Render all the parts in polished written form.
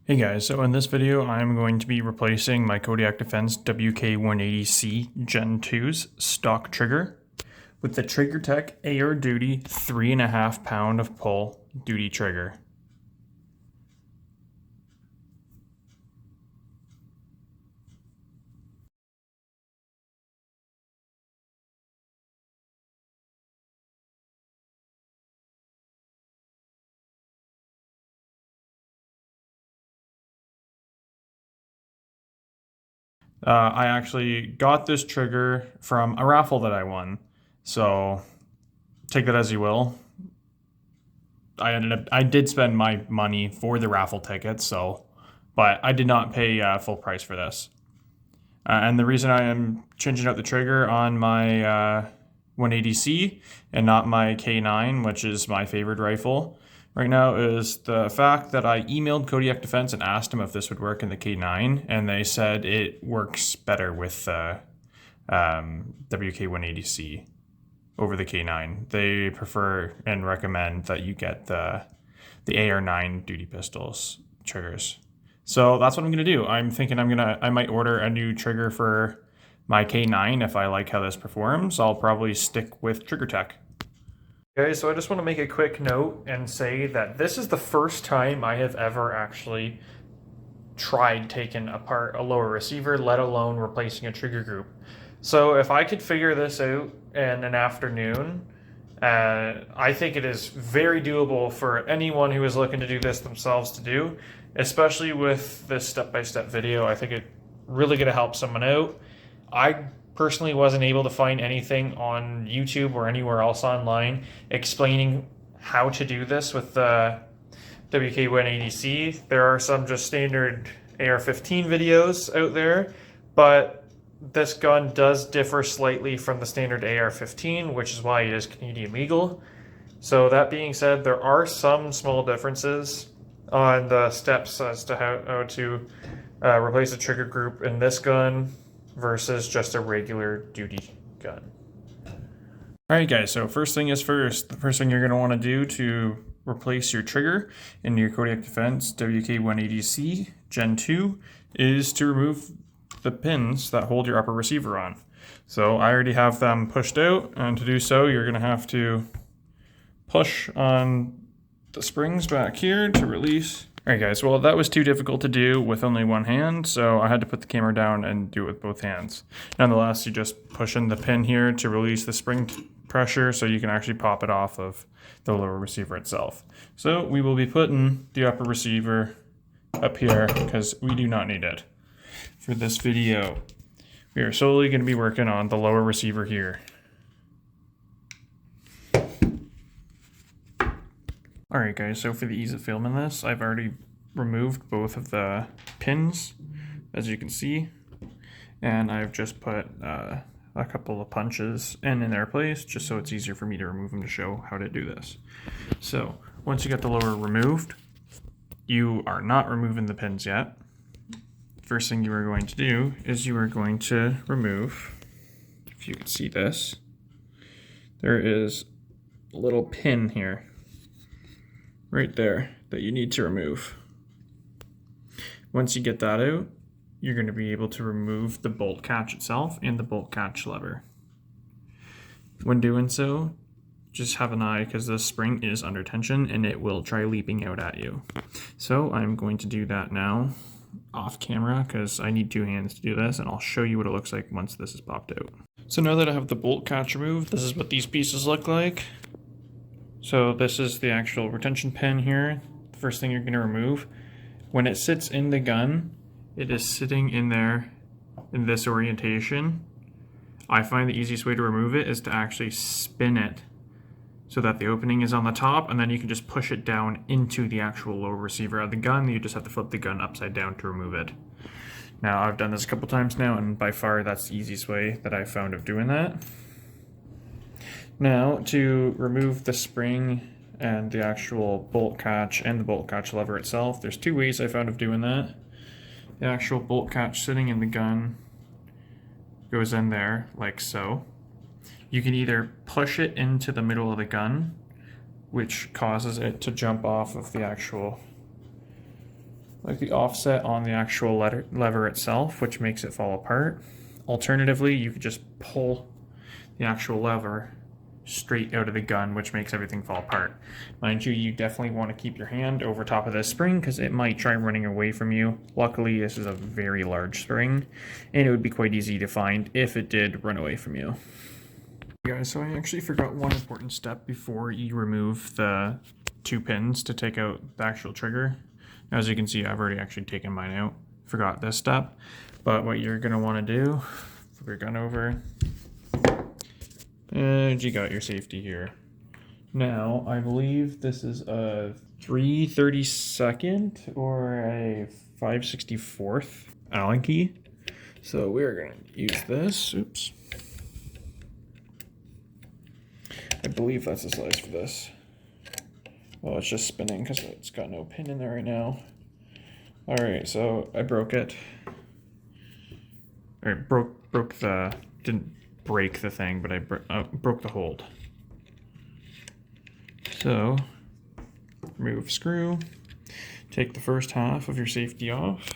Hey guys, so in this video I'm going to be replacing my Kodiak Defence WK180C Gen 2's stock trigger with the TriggerTech AR Duty 3.5 pound of pull duty trigger. I actually got this trigger from a raffle that I won, so take that as you will. I did spend my money for the raffle tickets, but I did not pay full price for this. And the reason I am changing out the trigger on my 180C and not my K9, which is my favorite rifle right now, is the fact that I emailed Kodiak Defence and asked them if this would work in the K9, and they said it works better with WK180C over the K9. They prefer and recommend that you get the AR9 duty pistols triggers. So that's what I'm gonna do. I'm thinking I might order a new trigger for my K9 if I like how this performs. I'll probably stick with TriggerTech. Okay, so I just want to make a quick note and say that this is the first time I have ever actually tried taking apart a lower receiver, let alone replacing a trigger group. So if I could figure this out in an afternoon, I think it is very doable for anyone who is looking to do this themselves to do, especially with this step-by-step video. I think it really going to help someone out. I personally wasn't able to find anything on YouTube or anywhere else online explaining how to do this with the WK180C. There are some just standard AR-15 videos out there, but this gun does differ slightly from the standard AR-15, which is why it is Canadian legal. So that being said, there are some small differences on the steps as to how to replace a trigger group in this gun versus just a regular duty gun. Alright guys, so first thing is first. The first thing you're going to want to do to replace your trigger in your Kodiak Defence WK180C Gen 2 is to remove the pins that hold your upper receiver on. So I already have them pushed out, and to do so you're going to have to push on the springs back here to release. Alright guys, well that was too difficult to do with only one hand, so I had to put the camera down and do it with both hands. Nonetheless, you just push in the pin here to release the spring pressure so you can actually pop it off of the lower receiver itself. So we will be putting the upper receiver up here because we do not need it for this video. We are solely going to be working on the lower receiver here. Alright guys, so for the ease of filming this, I've already removed both of the pins, as you can see, and I've just put a couple of punches in their place, just so it's easier for me to remove them to show how to do this. So, once you get the lower removed, you are not removing the pins yet. First thing you are going to do is you are going to remove, if you can see this, there is a little pin here, right there, that you need to remove. Once you get that out, you're going to be able to remove the bolt catch itself and the bolt catch lever. When doing so, just have an eye because the spring is under tension and it will try leaping out at you. So I'm going to do that now off camera because I need two hands to do this, and I'll show you what it looks like once this is popped out. So now that I have the bolt catch removed, this is what these pieces look like. So this is the actual retention pin here. The first thing you're going to remove. When it sits in the gun, it is sitting in there in this orientation. I find the easiest way to remove it is to actually spin it so that the opening is on the top, and then you can just push it down into the actual lower receiver of the gun. You just have to flip the gun upside down to remove it. Now I've done this a couple times now, and by far that's the easiest way that I've found of doing that. Now, to remove the spring and the actual bolt catch and the bolt catch lever itself, there's two ways I found of doing that. The actual bolt catch sitting in the gun goes in there like so. You can either push it into the middle of the gun, which causes it to jump off of the actual like the offset on the actual lever itself, which makes it fall apart. Alternatively, you could just pull the actual lever straight out of the gun, which makes everything fall apart. Mind you, you definitely want to keep your hand over top of this spring because it might try running away from you. Luckily, this is a very large spring, and it would be quite easy to find if it did run away from you. Guys, so I actually forgot one important step before you remove the 2 pins to take out the actual trigger. As you can see, I've already actually taken mine out. Forgot this step. But what you're going to want to do, flip your gun over, and you got your safety here. Now, I believe this is a 3/32 or a 5/64 Allen key. So we're going to use this. Oops. I believe that's the size for this. Well, it's just spinning because it's got no pin in there right now. Alright, so I broke it. Or broke the, didn't break the thing, but I broke the hold. So, remove screw, take the first half of your safety off,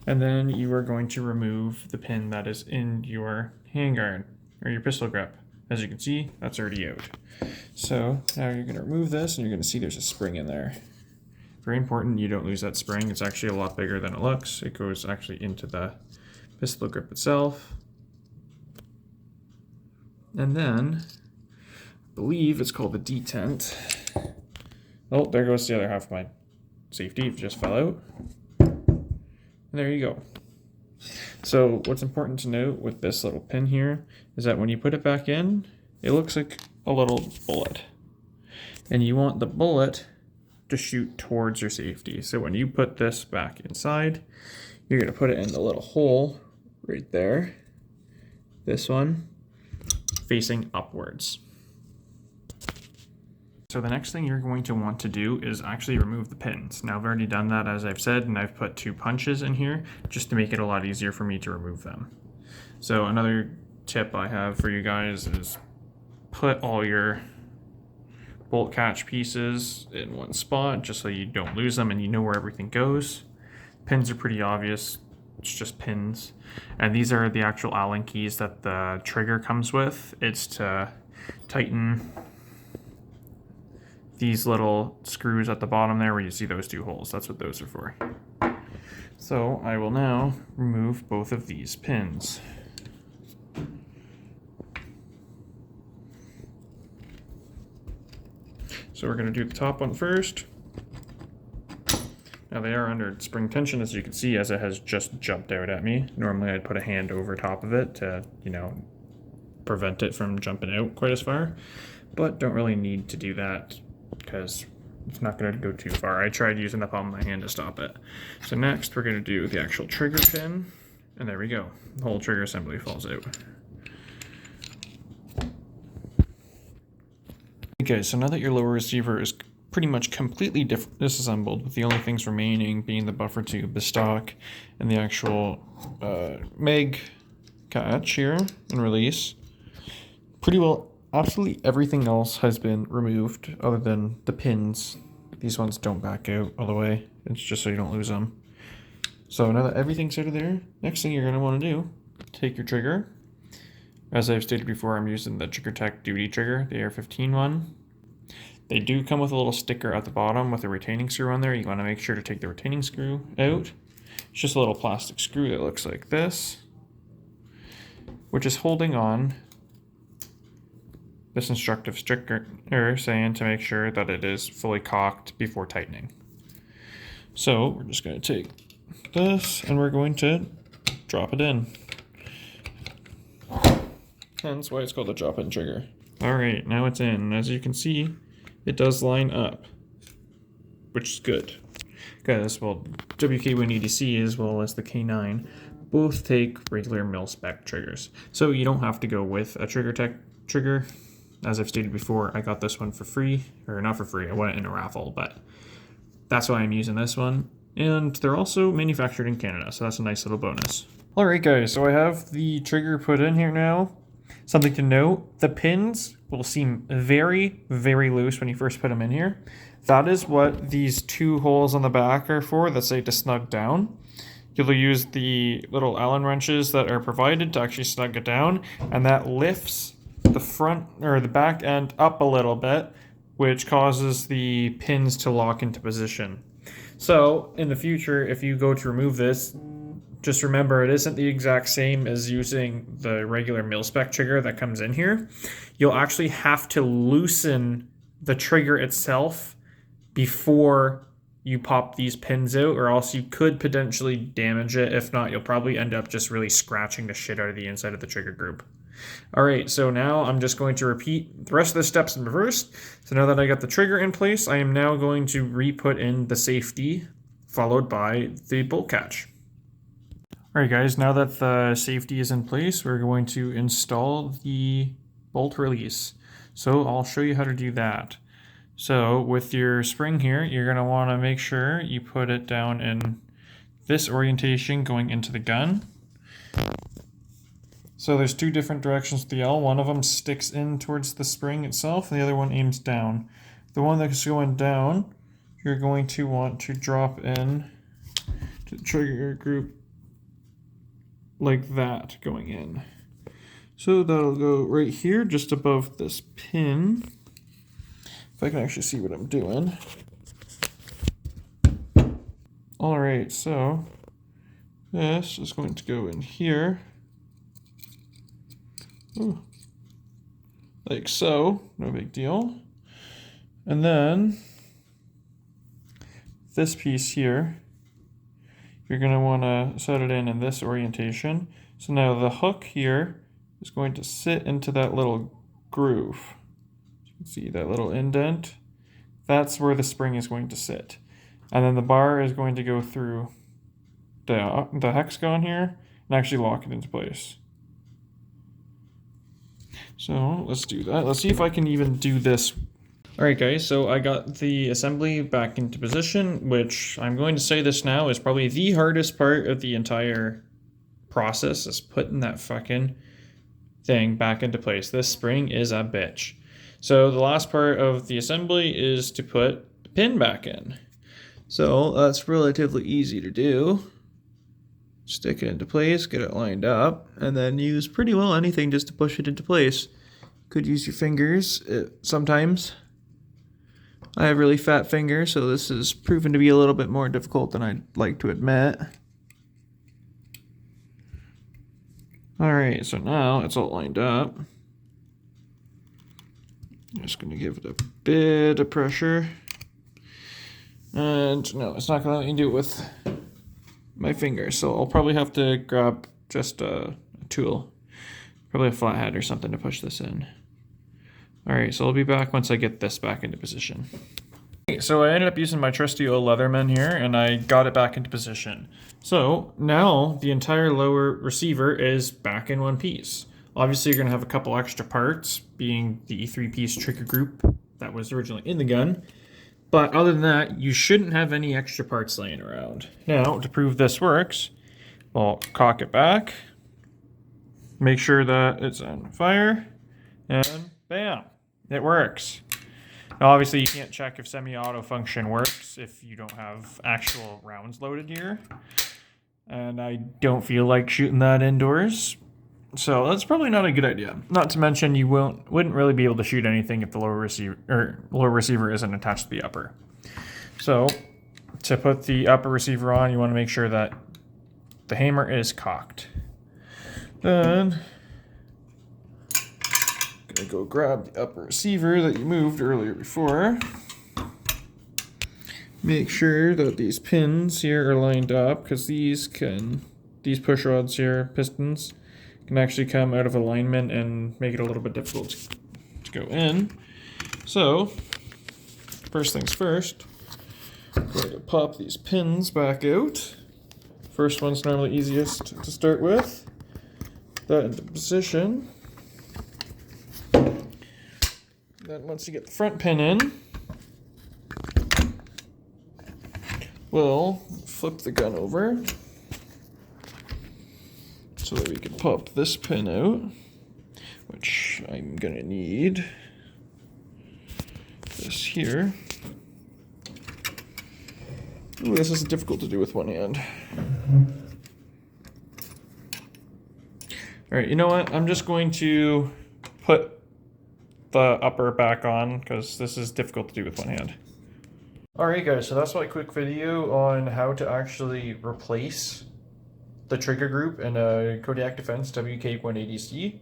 and then you are going to remove the pin that is in your handguard, or your pistol grip. As you can see, that's already out. So now you're going to remove this, and you're going to see there's a spring in there. Very important you don't lose that spring. It's actually a lot bigger than it looks. It goes actually into the pistol grip itself. And then, I believe it's called the detent. Oh, there goes the other half of my safety. It just fell out. And there you go. So what's important to note with this little pin here is that when you put it back in, it looks like a little bullet. And you want the bullet to shoot towards your safety. So when you put this back inside, you're going to put it in the little hole right there. This one, facing upwards. So the next thing you're going to want to do is actually remove the pins. Now I've already done that, as I've said, and I've put 2 punches in here just to make it a lot easier for me to remove them. So another tip I have for you guys is put all your bolt catch pieces in one spot just so you don't lose them and you know where everything goes. Pins are pretty obvious. It's just pins. And these are the actual Allen keys that the trigger comes with. It's to tighten these little screws at the bottom there where you see those 2 holes. That's what those are for. So I will now remove both of these pins. So we're going to do the top one first. Now they are under spring tension, as you can see, as it has just jumped out at me. Normally I'd put a hand over top of it to, prevent it from jumping out quite as far, but don't really need to do that because it's not going to go too far. I tried using the palm of my hand to stop it. So next we're going to do the actual trigger pin, and there we go. The whole trigger assembly falls out. Okay, so now that your lower receiver is pretty much completely disassembled, with the only things remaining being the buffer tube, the stock, and the actual mag catch here and release, pretty well absolutely everything else has been removed other than the pins. These ones don't back out all the way. It's just so you don't lose them. So now that everything's out of there, next thing you're going to want to do, take your trigger. As I've stated before, I'm using the TriggerTech Duty trigger, the AR-15 one. They do come with a little sticker at the bottom with a retaining screw on there. You want to make sure to take the retaining screw out. It's just a little plastic screw that looks like this, which is holding on this instructive sticker saying to make sure that it is fully cocked before tightening. So we're just going to take this and we're going to drop it in. Hence why it's called a drop-in trigger. Alright, now it's in. As you can see, it does line up, which is good. Because, well, WK180C as well as the K9 both take regular mil-spec triggers. So you don't have to go with a TriggerTech trigger. As I've stated before, I got this one for free. Or not for free, I won it in a raffle, but that's why I'm using this one. And they're also manufactured in Canada, so that's a nice little bonus. Alright guys, so I have the trigger put in here now. Something to note, the pins will seem very, very loose when you first put them in here. that is what these two holes on the back are for that say to snug down. You'll use the little Allen wrenches that are provided to actually snug it down, and that lifts the front or the back end up a little bit, which causes the pins to lock into position. So in the future, if you go to remove this, just remember it isn't the exact same as using the regular mil-spec trigger that comes in here. You'll actually have to loosen the trigger itself before you pop these pins out, or else you could potentially damage it. If not, you'll probably end up just really scratching the shit out of the inside of the trigger group. All right, so now I'm just going to repeat the rest of the steps in reverse. So now that I got the trigger in place, I am now going to re-put in the safety, followed by the bolt catch. All right, guys, now that the safety is in place, we're going to install the bolt release. So I'll show you how to do that. So with your spring here, you're going to want to make sure you put it down in this orientation going into the gun. So there's two different directions to the L. One of them sticks in towards the spring itself, and the other one aims down. The one that's going down, you're going to want to drop in to the trigger group like that going in. So that'll go right here, just above this pin. If I can actually see what I'm doing. All right, so this is going to go in here. Ooh. Like so, no big deal. And then this piece here, you're going to want to set it in this orientation. So now the hook here is going to sit into that little groove. You can see that little indent. That's where the spring is going to sit. And then the bar is going to go through the hexagon here and actually lock it into place. So let's do that. Let's see if I can even do this. Alright guys, so I got the assembly back into position, which I'm going to say this now is probably the hardest part of the entire process, is putting that fucking thing back into place. This spring is a bitch. So the last part of the assembly is to put the pin back in. So that's relatively easy to do. Stick it into place, get it lined up, and then use pretty well anything just to push it into place. Could use your fingers sometimes. I have really fat fingers, so this is proven to be a little bit more difficult than I'd like to admit. Alright, so now it's all lined up. I'm just going to give it a bit of pressure. And no, it's not going to let me do it with my finger, so I'll probably have to grab just a tool, probably a flathead or something to push this in. Alright, so I'll be back once I get this back into position. So I ended up using my trusty old Leatherman here, and I got it back into position. So now the entire lower receiver is back in one piece. Obviously you're going to have a couple extra parts, being the 3-piece trigger group that was originally in the gun. But other than that, you shouldn't have any extra parts laying around. Now, to prove this works, we'll cock it back, make sure that it's on fire, and bam, it works. Now, obviously, you can't check if semi-auto function works if you don't have actual rounds loaded here. And I don't feel like shooting that indoors. So that's probably not a good idea. Not to mention you wouldn't really be able to shoot anything if the lower receiver isn't attached to the upper. So to put the upper receiver on, you want to make sure that the hammer is cocked. Then gonna go grab the upper receiver that you moved earlier before. Make sure that these pins here are lined up, because these push rods here, pistons, can actually come out of alignment and make it a little bit difficult to go in. So, first things first, we're going to pop these pins back out. First one's normally easiest to start with. Put that into position. Then once you get the front pin in, we'll flip the gun over so that we can pop this pin out, which I'm gonna need this here. Ooh, this is difficult to do with one hand. All right, you know what? I'm just going to put the upper back on because this is difficult to do with one hand. All right, guys, so that's my quick video on how to actually replace the trigger group in a Kodiak Defence WK180C.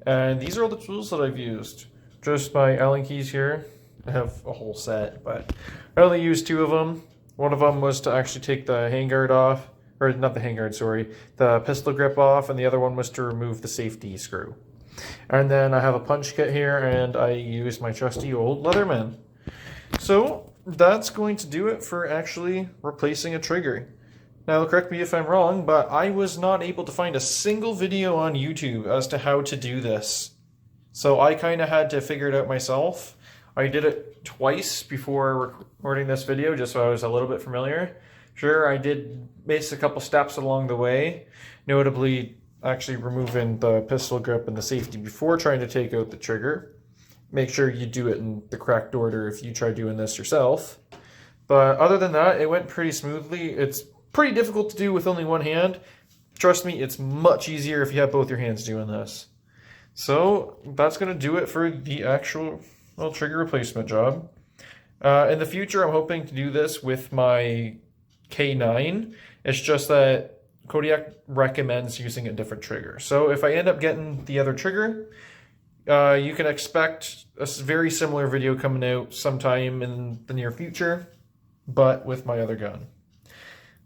And these are all the tools that I've used. Just my Allen keys here. I have a whole set, but I only used 2 of them. One of them was to actually take the handguard off, or not the handguard, sorry, the pistol grip off, and the other one was to remove the safety screw. And then I have a punch kit here, and I used my trusty old Leatherman. So that's going to do it for actually replacing a trigger. Now, correct me if I'm wrong, but I was not able to find a single video on YouTube as to how to do this. So I kind of had to figure it out myself. I did it twice before recording this video, just so I was a little bit familiar. Sure, I did miss a couple steps along the way, notably actually removing the pistol grip and the safety before trying to take out the trigger. Make sure you do it in the correct order if you try doing this yourself. But other than that, it went pretty smoothly. It's pretty difficult to do with only one hand. Trust me, it's much easier if you have both your hands doing this. So that's going to do it for the actual trigger replacement job. In the future, I'm hoping to do this with my K9. It's just that Kodiak recommends using a different trigger. So if I end up getting the other trigger, you can expect a very similar video coming out sometime in the near future, but with my other gun.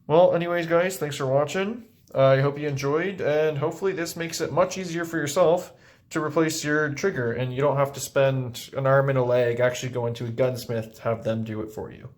Well, anyways, guys, thanks for watching. I hope you enjoyed, and hopefully this makes it much easier for yourself to replace your trigger, and you don't have to spend an arm and a leg actually going to a gunsmith to have them do it for you.